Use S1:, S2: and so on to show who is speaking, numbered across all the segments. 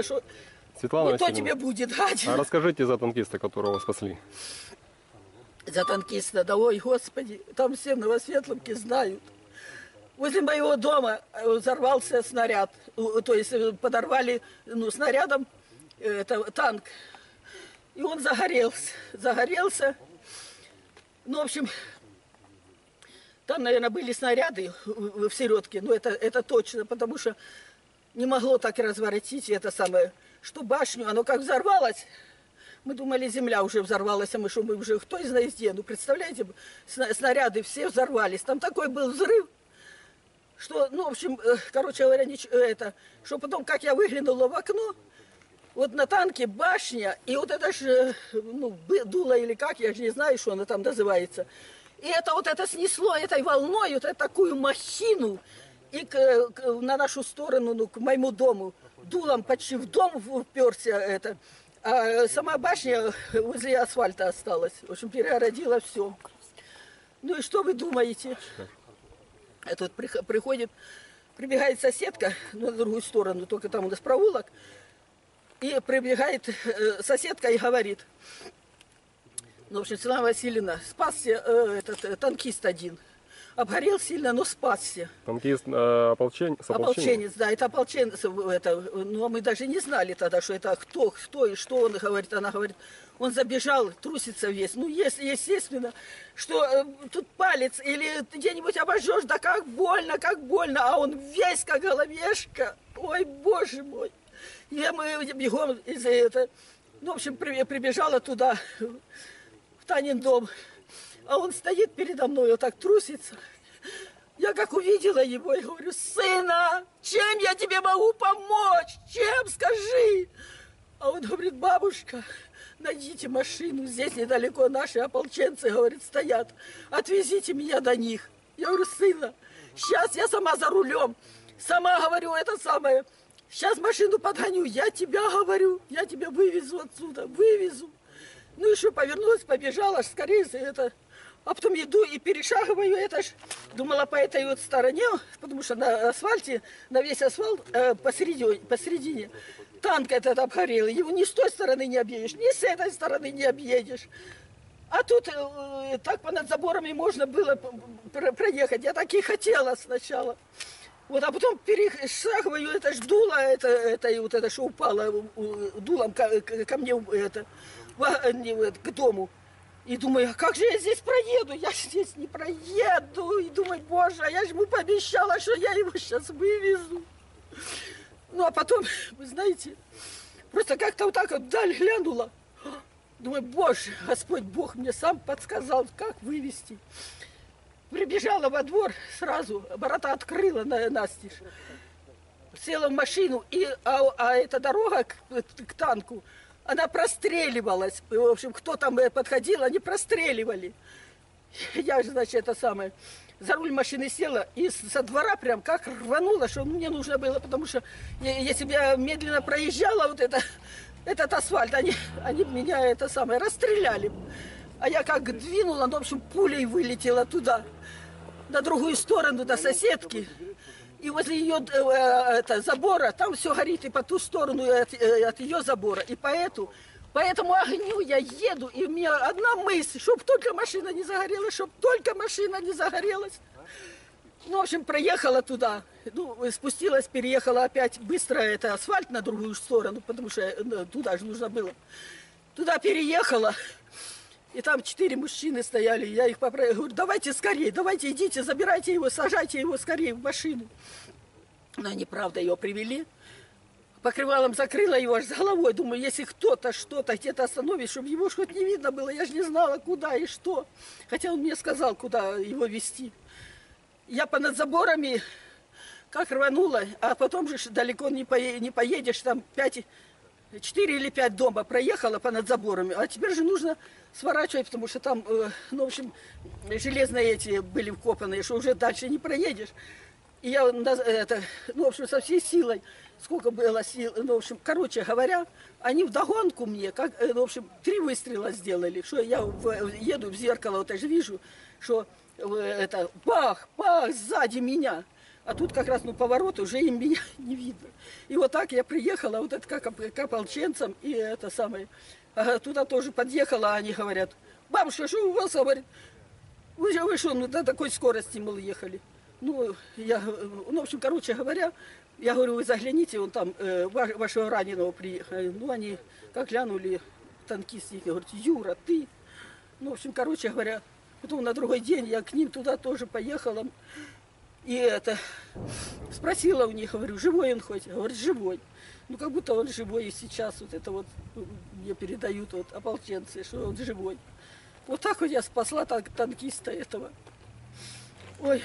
S1: что
S2: Светлана
S1: не то
S2: Васильевна,
S1: тебе будет, гадина.
S2: а расскажите за танкиста, которого спасли.
S1: За танкиста, да ой, господи, там все в Новосветловке знают. Возле моего дома взорвался снаряд, то есть подорвали снарядом танк. И он загорелся. Ну, в общем, там, наверное, были снаряды в середке, но это точно, потому что не могло так и разворотить это самое, что башню, оно как взорвалось. Мы думали, земля уже взорвалась, а мы уже кто знает где. Ну, представляете, снаряды все взорвались. Там такой был взрыв, что, ну, в общем, короче говоря, что потом, как я выглянула в окно, вот на танке башня, и вот это же, ну, дуло или как, я же не знаю, что оно там называется. И это вот это снесло этой волной, вот эту такую махину, и на нашу сторону, ну, к моему дому, дулом почти в дом вперся это. А сама башня возле асфальта осталась. В общем, перегородила все. Ну и что вы думаете? Тут прибегает соседка на другую сторону, только там у нас проулок. И прибегает соседка и говорит: ну, в общем, Светлана Васильевна, спасся этот танкист один. Обгорел сильно, но спасся.
S2: Танкист ополченец,
S1: да, это ополченец. Но мы даже не знали тогда, что это кто и что он говорит. Она говорит, он забежал, трусится весь. Ну, если, естественно, что тут палец или где-нибудь обожжешь, да как больно, а он весь как головешка. Ой, боже мой. И мы бегом из-за этого. Ну, в общем, прибежала туда, в Танин дом. А он стоит передо мной, вот так трусится. Я как увидела его, я говорю: сына, чем я тебе могу помочь? Чем, скажи? А он говорит: бабушка, найдите машину, здесь недалеко наши ополченцы, говорит, стоят. Отвезите меня до них. Я говорю: сына, сейчас я сама за рулем. Сама говорю это самое. Сейчас машину подгоню, я тебя вывезу отсюда, вывезу. Ну и что, повернулась, побежала, скорее это. А потом иду и перешагиваю, это ж, думала по этой вот стороне, потому что на асфальте, на весь асфальт посередине танк этот обгорел. Его ни с той стороны не объедешь, ни с этой стороны не объедешь. А тут так понад заборами можно было проехать. Я так и хотела сначала. Вот, а потом перешагиваю, это ж дуло, это что упало дулом ко мне к дому. И думаю, а как же я здесь проеду? Я здесь не проеду. И думаю, боже, а я же ему пообещала, что я его сейчас вывезу. Ну, а потом, вы знаете, просто как-то вот так вот вдаль глянула. Думаю, боже, Господь Бог мне сам подсказал, как вывезти. Прибежала во двор сразу, ворота открыла настежь. Села в машину, а эта дорога к танку, она простреливалась. В общем, кто там подходил, они простреливали. Я же, значит, за руль машины села и со двора прям как рванула, что мне нужно было, потому что если бы я медленно проезжала вот этот асфальт, они меня расстреляли. А я как двинула, ну, в общем, пулей вылетела туда, на другую сторону, до соседки. И возле ее забора там все горит, и по ту сторону от ее забора. И по этому огню я еду, и у меня одна мысль, чтобы только машина не загорелась, Ну, в общем, проехала туда, ну, спустилась, переехала опять быстро, асфальт на другую сторону, потому что туда же нужно было. Туда переехала, и там 4 мужчины стояли, я их попросила, говорю, давайте скорее, давайте идите, забирайте его, сажайте его скорее в машину. Но они, правда, ее привели, покрывалом закрыла его аж за головой, думаю, если кто-то что-то где-то остановит, чтобы его хоть не видно было, я же не знала, куда и что. Хотя он мне сказал, куда его везти. Я понад заборами как рванула, а потом же далеко не поедешь, там 4 или 5 дома проехала понад заборами, а теперь же нужно сворачивать, потому что там, ну, в общем, железные эти были вкопанные, что уже дальше не проедешь. И я, ну, в общем, со всей силой, сколько было сил, ну, в общем, короче говоря, они вдогонку мне, как, ну, в общем, 3 выстрела сделали, что я еду в зеркало, вот я же вижу, что бах, бах, сзади меня. А тут как раз, поворот, уже им меня не видно. И вот так я приехала, вот это как к ополченцам, и это самое. Туда тоже подъехала, они говорят: бабушка, что у вас, говорит, вы что, до такой скорости, мол, ехали. В общем, короче говоря, я говорю: вы загляните, он там, вашего раненого приехали. Они как глянули, танкисты, говорят: Юра, ты? В общем, короче говоря, потом на другой день я к ним туда тоже поехала. И спросила у них, говорю: живой он хоть? Говорит: живой. Как будто он живой и сейчас вот это вот мне передают ополченцы, что он живой. Вот так вот я спасла танкиста этого. Ой.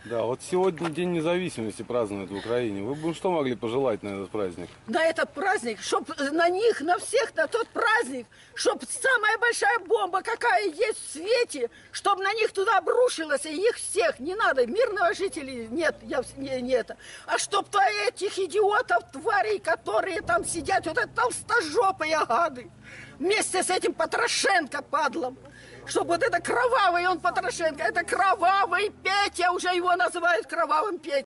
S3: Да, вот сегодня День независимости празднуют в Украине. Вы бы что могли пожелать на этот праздник?
S1: На этот праздник, чтоб на них, на всех, на тот праздник, чтоб самая большая бомба, какая есть в свете, чтоб на них туда обрушилась, и их всех, не надо, мирного жителей, нет, не это. А чтоб то этих идиотов, тварей, которые там сидят, вот это толстожопые гады, вместе с этим Потрошенко, падлом. Чтобы вот это кровавый он Потрошенко, это кровавый Петя, уже его называют кровавым Петей.